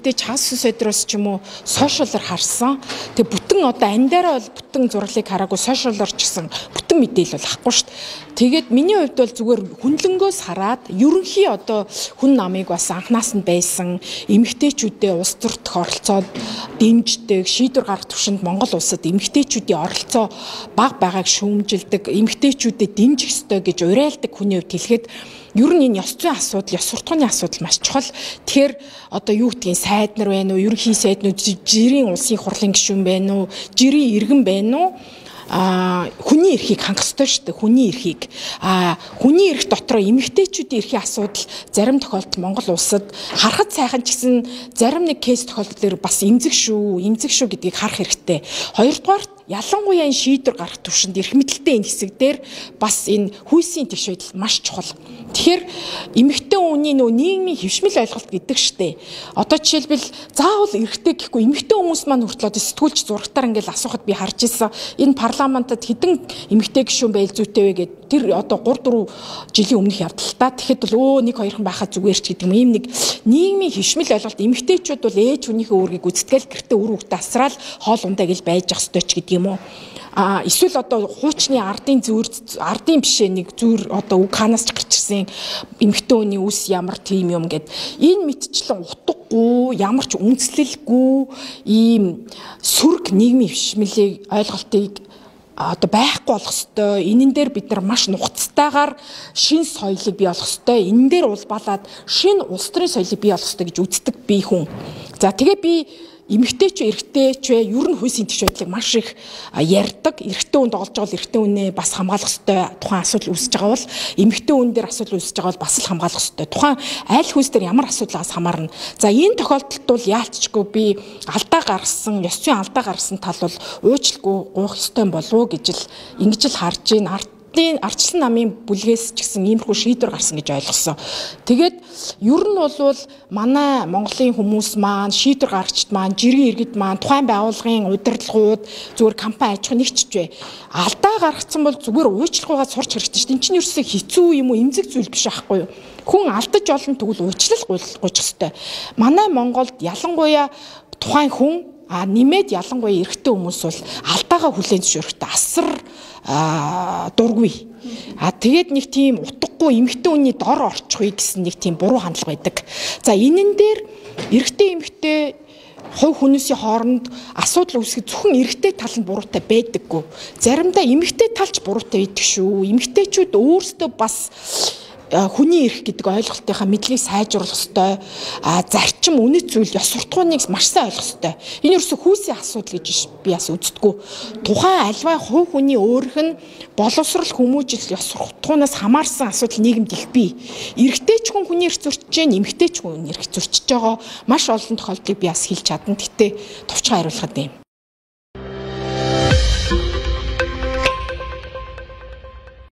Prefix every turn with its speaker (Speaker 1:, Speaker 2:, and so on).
Speaker 1: мэдээж хас сүс өдрөөс ч юм уу сошиалар харсан. Тэгээ бүтэн одоо андаараа бол бүтэн зураглыг хараагүй сошиалар ч гэсэн бүтэн мэдээлэл бол ахгүй шүү дээ. Тэгээд миний хувьд бол зүгээр хүнлэнгөөс хараад ерөнхий одоо хүн намыг бас анханаас нь байсан эмэгтэйчүүдээ улс төртөх оролцоод дэмждэг, шийдвэр гаргах түвшинд Монгол улсад эмэгтэйчүүдийн оролцоо бага байгааг шүүмжилдэг, эмэгтэйчүүдэд дэмжих ёстой гэж уриалдаг хүний хувьд хэлэхэд ер нь энэ ёс зүйн асуудал, ёс суртахууны асуудал маш чухал. Тэгэхээр одоо юу гэдгийг сайд нар байна уу, ерөнхий сайднууд, жирийн улсын хурлын гишүүн байна уу, жирийн иргэн байна уу? Хүний эрхийг хангах ёстой шүү дээ. Хүний эрхийг. Хүний эрх дотор эмэгтэйчүүдийн эрхийн асуудал зарим тохиолдолд Монгол улсад харахад сайхан ч гэсэн зарим нэг кейс тохиолдолд бас эмзэг шүү гэдгийг харах хэрэгтэй. Хоёрдугаар ялангуяа энэ шийдвэр гаргах түвшинд эрх мэдэлтэй энэ хэсэг дээр бас энэ хүйсийн тэгш байдал маш чухал. Тэгэхээр эмэгтэй хүний нийгмийн хэвшмэл ойлголт гэдэг штэ. Одоо жишээлбэл заавал эрэгтэй гэхгүй эмэгтэй хүмүүс маань хүртэл одоо сэтгүүлч зурагтаар ингээл асуухад би харж ирсэн. Энэ парламентод хэдэн эмэгтэй гишүүн байл зүйтэй вэ гэд тэр одоо 3-4 жилийн өмнөх явдал та. Тэгэхэд бол нэг хоёрхан байхад зүгээр ч гэдэг юм нэг нийгмийн хэвшмэл ойлголт эмэгтэйчүүд бол ээж хүнийхээ үүргийг үзтгэл гэртээ үр хөвгтө асраал хоол ундаа гэл байж ах ёстой ч гэдэг юм уу. Эсвэл одоо хуучны ардын бишээ нэг зүр одоо үг ханаас ч гарч ирсэн эмэгтэй хүний үс ямар тийм юм гэд энэ мэтчлэн утгагүй ямар ч үндэслэлгүй ийм сүрэг нийгмийн хвшмэлийг ойлголтыг одоо байхгүй болох ёстой. Энэн дээр бид нар маш нухацтайгаар шин соёлыг бий болох ёстой. Энэн дээр улбалаад шин улс төрийн соёлыг бий болох ёстой гэж үздэг би хүн. За тэгээ би эмэгтэй ч эрэгтэй ч ер нь хүйсийн тэгш байдлыг маш их ярьдаг. Эрэгтэй хүнд олж байгаа бол эрэгтэй хүнээ бас хамгаалах ёстой. Тухайн асуудал үүсэж байгаа бол эмэгтэй хүн дээр асуудал үүсэж байгаа бол бас л хамгаалах ёстой. Тухайн аль хүйс дээр ямар асуудлаас хамаарна. За энэ тохиолдолд бол яалтчгүй би алдаа гаргасан, ёс зүйн алдаа гаргасан тал бол уучлалгүй гуйх ёстой болов уу гэж л ингэж л харж байна. Ардчлан намын бүлгээс ч гэсэн иймэрхүү шийдвэр гарсан гэж ойлгосон. Тэгээд ер нь бол манай Монголын хүмүүс маань, шийдвэр гаргагчид маань, жирийн иргэд маань, тухайн байгууллагын удирдлагууд зүгээр компани аж ахуй нэгч вэ. Алдаа гаргацсан бол зүгээр уучлалгүйгаа сурч хэрэгтэй шүү дээ. Энэ чинь ерөөсөө хэцүү юм уу, эмзэг зүйл биш байхгүй юу? Хүн алдаж олон тэгвэл уучлал гуйчих ёстой. Манай Монголд ялангуяа тухайн хүн нэмээд ялангуяа эрэгтэй хүмүүс бол алдаагаа хүлээн зөвшөөрөхдөө асар дургүй. Тэгээд нэг тийм утгагүй эмэгтэй хүний дор орчихгүй гэсэн нэг тийм буруу хандлага байдаг. За энэн дээр эрэгтэй эмэгтэй хувь хүмүүсийн хооронд асуудал үүсгэж зөвхөн эрэгтэй тал нь буруутай байдаггүй. Заримдаа эмэгтэй талч буруутай байдаг шүү. Эмэгтэйчүүд өөрсдөө бас хүний эрх гэдэг ойлголтынхаа мэдлэгийг сайжруулах ёстой. Зарчим үнэт зүйл ёс суртахууныг маш сайн ойлгох ёстой. Энэ ерөөсөө хүйсийн асуудал гэж би бас үздэггүй. Тухайн альва хувь хүний өөрөх нь боловсрол хүмүүжил ёс суртахуунаас хамаарсан асуудал нийгэмд их бий. Эрэгтэйч хүн хүний эрх зөрчиж जैन, эмэгтэйч хүн эрх зөрчиж байгаа маш олон тохиолдлыг би бас хэлж чадна. Гэтэ товчхон хариулахад юм.